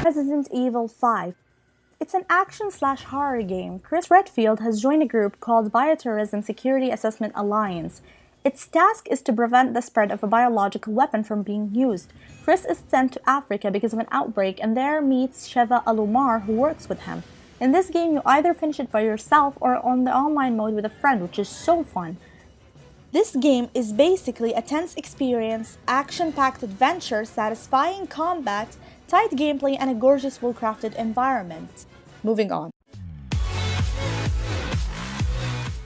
Resident Evil 5. It's an action/horror game. Chris Redfield has joined a group called Biotourism Security Assessment Alliance. Its task is to prevent the spread of a biological weapon from being used. Chris is sent to Africa because of an outbreak and there meets Sheva Alomar, who works with him. In this game, you either finish it by yourself or on the online mode with a friend, which is so fun. This game is basically a tense experience, action-packed adventure, satisfying combat, tight gameplay, and a gorgeous, well-crafted environment. Moving on.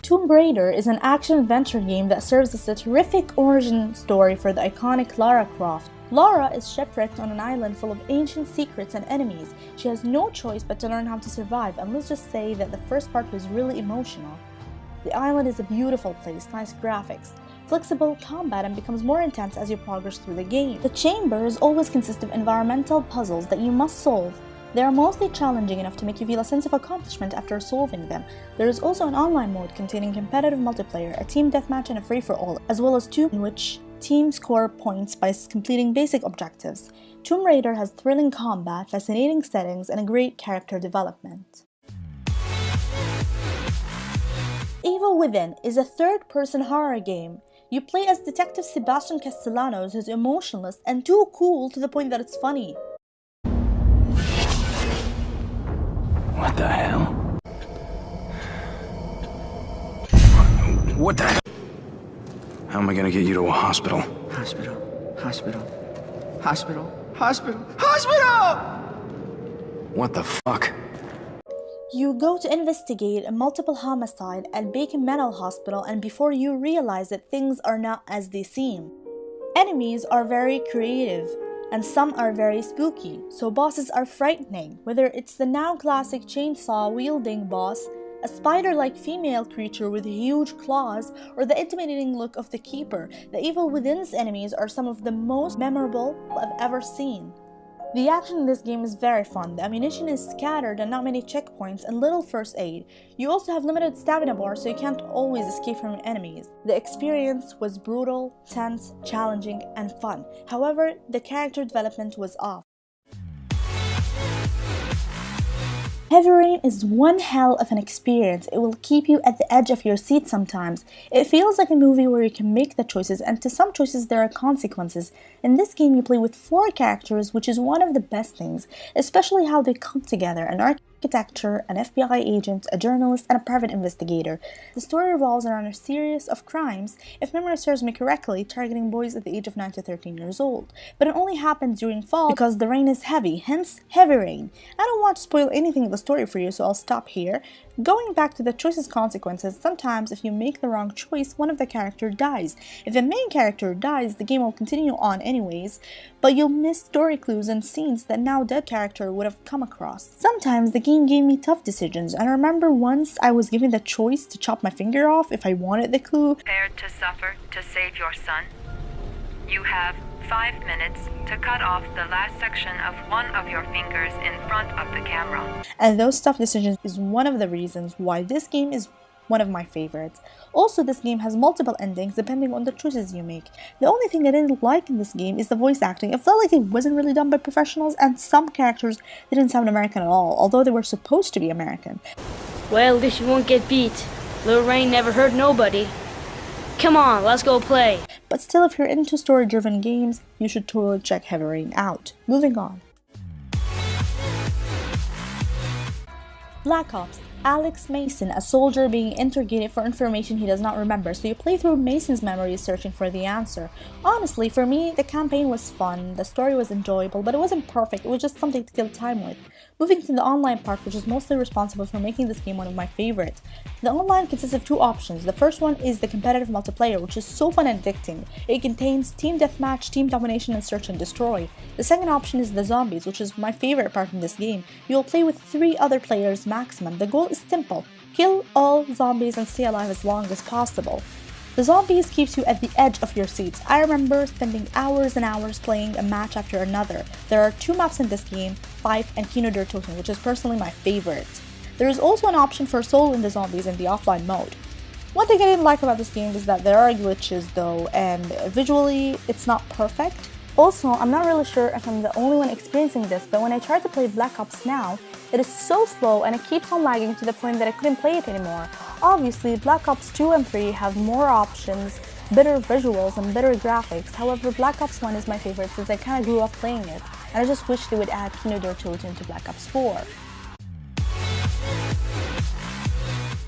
Tomb Raider is an action-adventure game that serves as a terrific origin story for the iconic Lara Croft. Lara is shipwrecked on an island full of ancient secrets and enemies. She has no choice but to learn how to survive, and let's just say that the first part was really emotional. The island is a beautiful place, nice graphics, flexible combat, and becomes more intense as you progress through the game. The chambers always consist of environmental puzzles that you must solve. They are mostly challenging enough to make you feel a sense of accomplishment after solving them. There is also an online mode containing competitive multiplayer, a team deathmatch, and a free-for-all, as well as two in which teams score points by completing basic objectives. Tomb Raider has thrilling combat, fascinating settings, and a great character development. Evil Within is a third-person horror game. You play as Detective Sebastian Castellanos, who's emotionless and too cool to the point that it's funny. What the hell? What the hell? How am I gonna get you to a hospital? Hospital. Hospital! What the fuck? You go to investigate a multiple homicide at Bacon Mental Hospital, and before you realize that things are not as they seem. Enemies are very creative, and some are very spooky, so bosses are frightening, whether it's the now classic chainsaw-wielding boss, a spider-like female creature with huge claws, or the intimidating look of the Keeper. The Evil Within's enemies are some of the most memorable I've ever seen. The action in this game is very fun. The ammunition is scattered and not many checkpoints and little first aid. You also have limited stamina bar, so you can't always escape from enemies. The experience was brutal, tense, challenging, and fun. However, the character development was off. Heavy Rain is one hell of an experience. It will keep you at the edge of your seat sometimes. It feels like a movie where you can make the choices, and to some choices there are consequences. In this game you play with 4 characters, which is one of the best things, especially how they come together: an architecture, an FBI agent, a journalist, and a private investigator. The story revolves around a series of crimes, if memory serves me correctly, targeting boys at the age of 9 to 13 years old. But it only happens during fall because the rain is heavy, hence Heavy Rain. I don't want to spoil anything of the story for you, so I'll stop here. Going back to the choice's consequences, sometimes if you make the wrong choice, one of the characters dies. If the main character dies, the game will continue on anyways, but you'll miss story clues and scenes that now dead character would have come across. Sometimes the game gave me tough decisions, and I remember once I was given the choice to chop my finger off if I wanted the clue. Prepared to suffer to save your son? You have 5 minutes to cut off the last section of one of your fingers in front of the camera. And those tough decisions is one of the reasons why this game is one of my favorites. Also, this game has multiple endings depending on the choices you make. The only thing I didn't like in this game is the voice acting. It felt like it wasn't really done by professionals, and some characters didn't sound American at all, although they were supposed to be American. Well, at least you won't get beat. Lil Rain never hurt nobody. Come on, let's go play. But still, if you're into story-driven games, you should totally check Heavy Rain out. Moving on. Black Ops. Alex Mason, a soldier being interrogated for information he does not remember, so you play through Mason's memories searching for the answer. Honestly, for me, the campaign was fun, the story was enjoyable, but it wasn't perfect, it was just something to kill time with. Moving to the online part, which is mostly responsible for making this game one of my favorites. The online consists of 2 options. The first one is the competitive multiplayer, which is so fun and addicting. It contains team deathmatch, team domination, and search and destroy. The second option is the zombies, which is my favorite part in this game. You will play with 3 other players maximum. The goal is simple: kill all zombies and stay alive as long as possible. The zombies keeps you at the edge of your seats. I remember spending hours and hours playing a match after another. There are 2 maps in this game, Fife and Kino der Toten, which is personally my favorite. There is also an option for soloing the zombies in the offline mode. One thing I didn't like about this game is that there are glitches though, and visually it's not perfect. Also, I'm not really sure if I'm the only one experiencing this, but when I try to play Black Ops now, it is so slow and it keeps on lagging to the point that I couldn't play it anymore. Obviously, Black Ops 2 and 3 have more options, better visuals, and better graphics. However, Black Ops 1 is my favorite since I kinda grew up playing it, and I just wish they would add Kino der Toten to Black Ops 4.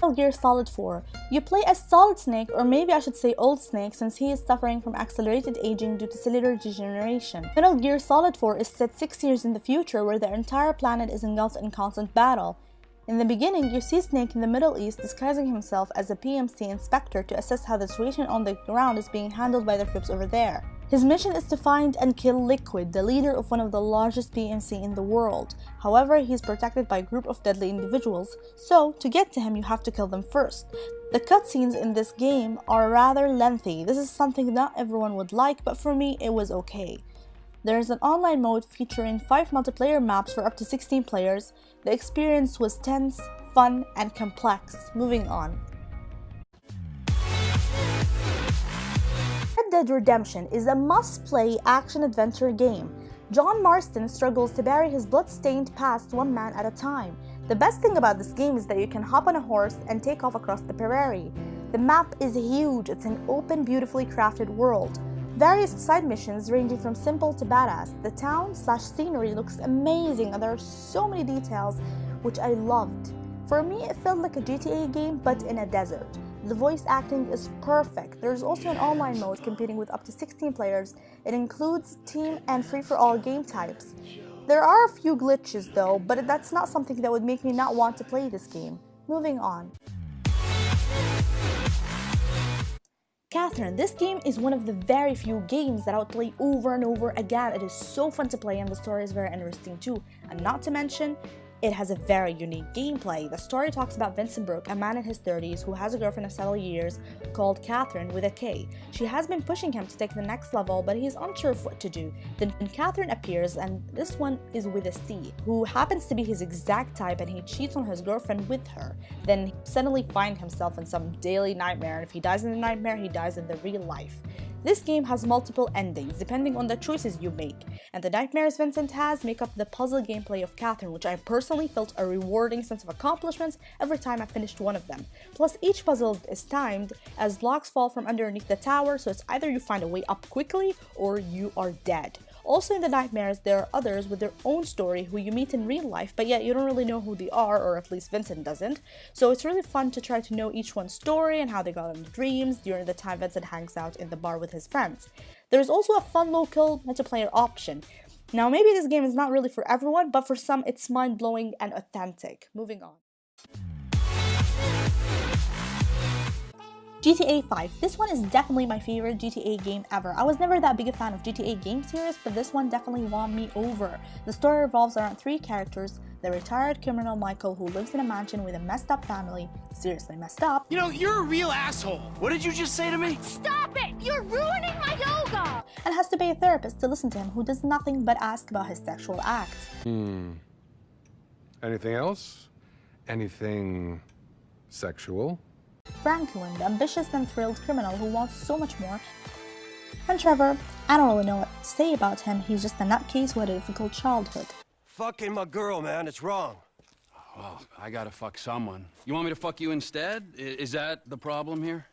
Metal Gear Solid 4. You play as Solid Snake, or maybe I should say Old Snake, since he is suffering from accelerated aging due to cellular degeneration. Metal Gear Solid 4 is set 6 years in the future, where the entire planet is engulfed in constant battle. In the beginning, you see Snake in the Middle East disguising himself as a PMC inspector to assess how the situation on the ground is being handled by the troops over there. His mission is to find and kill Liquid, the leader of one of the largest PMC in the world. However, he is protected by a group of deadly individuals, so to get to him you have to kill them first. The cutscenes in this game are rather lengthy. This is something not everyone would like, but for me it was okay. There is an online mode featuring 5 multiplayer maps for up to 16 players. The experience was tense, fun, and complex. Moving on. Red Dead Redemption is a must-play action-adventure game. John Marston struggles to bury his blood-stained past one man at a time. The best thing about this game is that you can hop on a horse and take off across the prairie. The map is huge. It's an open, beautifully crafted world. Various side missions ranging from simple to badass. The town/scenery looks amazing and there are so many details which I loved. For me, it felt like a GTA game but in a desert. The voice acting is perfect. There's also an online mode competing with up to 16 players. It includes team and free-for-all game types. There are a few glitches though, but that's not something that would make me not want to play this game. Moving on. Catherine. This game is one of the very few games that I would play over and over again. It is so fun to play and the story is very interesting too. And not to mention, it has a very unique gameplay. The story talks about Vincent Brooke, a man in his 30s who has a girlfriend of several years called Catherine with a K. She has been pushing him to take the next level, but he's unsure of what to do. Then Catherine appears, and this one is with a C, who happens to be his exact type, and he cheats on his girlfriend with her. Then he suddenly finds himself in some daily nightmare, and if he dies in the nightmare, he dies in the real life. This game has multiple endings depending on the choices you make, and the nightmares Vincent has make up the puzzle gameplay of Catherine, which I personally felt a rewarding sense of accomplishment every time I finished one of them. Plus, each puzzle is timed as blocks fall from underneath the tower, so it's either you find a way up quickly or you are dead. Also in the nightmares, there are others with their own story who you meet in real life, but yet you don't really know who they are, or at least Vincent doesn't. So it's really fun to try to know each one's story and how they got into dreams during the time Vincent hangs out in the bar with his friends. There's also a fun local multiplayer option. Now maybe this game is not really for everyone, but for some it's mind-blowing and authentic. Moving on. GTA 5. This one is definitely my favorite GTA game ever. I was never that big a fan of GTA game series, but this one definitely won me over. The story revolves around 3 characters: the retired criminal Michael, who lives in a mansion with a messed up family, seriously messed up. You know, you're a real asshole. What did you just say to me? Stop it! You're ruining my yoga! And has to pay a therapist to listen to him, who does nothing but ask about his sexual acts. Anything else? Anything sexual? Franklin, the ambitious and thrilled criminal who wants so much more. And Trevor, I don't really know what to say about him. He's just a nutcase who had a difficult childhood. Fucking my girl, man. It's wrong. Well, I gotta fuck someone. You want me to fuck you instead? Is that the problem here?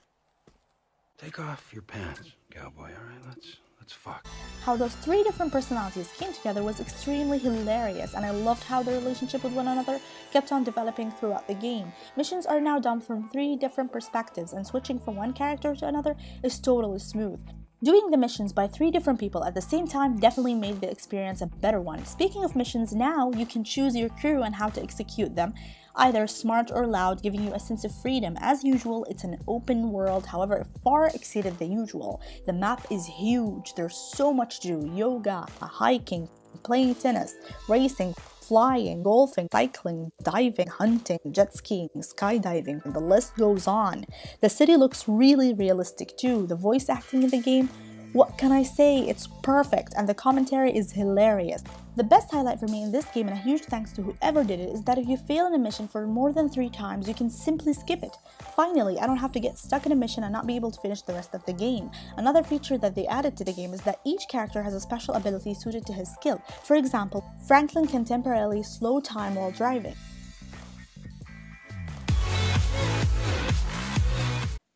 Take off your pants, cowboy, all right? Let's fuck. How those 3 different personalities came together was extremely hilarious, and I loved how their relationship with one another kept on developing throughout the game. Missions are now done from 3 different perspectives, and switching from one character to another is totally smooth. Doing the missions by 3 different people at the same time definitely made the experience a better one. Speaking of missions, now you can choose your crew and how to execute them, either smart or loud, giving you a sense of freedom. As usual, it's an open world, however, it far exceeded the usual. The map is huge, there's so much to do: yoga, hiking, playing tennis, racing, flying, golfing, cycling, diving, hunting, jet skiing, skydiving, the list goes on. The city looks really realistic too. The voice acting in the game What can I say? It's perfect, and the commentary is hilarious. The best highlight for me in this game, and a huge thanks to whoever did it, is that if you fail in a mission for more than 3 times, you can simply skip it. Finally, I don't have to get stuck in a mission and not be able to finish the rest of the game. Another feature that they added to the game is that each character has a special ability suited to his skill. For example, Franklin can temporarily slow time while driving.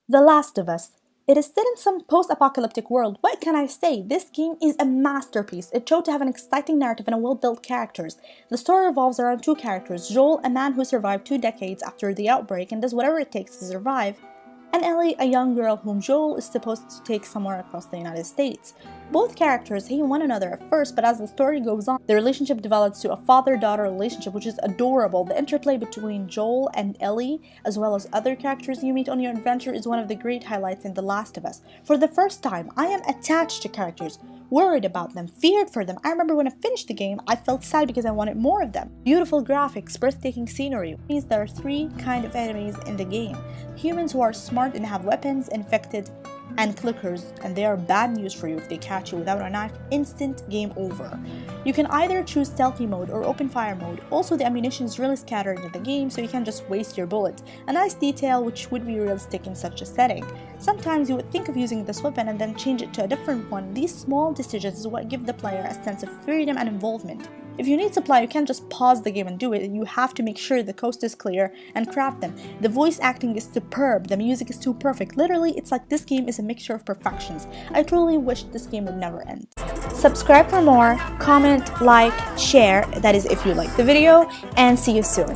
The Last of Us. It is set in some post-apocalyptic world. What can I say? This game is a masterpiece. It showed to have an exciting narrative and well-built characters. The story revolves around 2 characters, Joel, a man who survived 2 decades after the outbreak and does whatever it takes to survive, and Ellie, a young girl whom Joel is supposed to take somewhere across the United States. Both characters hate one another at first, but as the story goes on, the relationship develops to a father-daughter relationship, which is adorable. The interplay between Joel and Ellie, as well as other characters you meet on your adventure, is one of the great highlights in The Last of Us. For the first time, I am attached to characters, worried about them, feared for them. I remember when I finished the game, I felt sad because I wanted more of them. Beautiful graphics, breathtaking scenery. Means there are 3 kinds of enemies in the game. Humans who are smart and have weapons, infected, and clickers, and they are bad news for you if they catch you without a knife. Instant game over. You can either choose stealthy mode or open fire mode. Also, the ammunition is really scattered in the game, so you can't just waste your bullets. A nice detail which would be realistic in such a setting. Sometimes you would think of using this weapon and then change it to a different one. These small decisions is what give the player a sense of freedom and involvement. If you need supply, you can't just pause the game and do it. You have to make sure the coast is clear and craft them. The voice acting is superb. The music is too perfect. Literally, it's like this game is a mixture of perfections. I truly wish this game would never end. Subscribe for more, comment, like, share, that is if you like the video, and see you soon.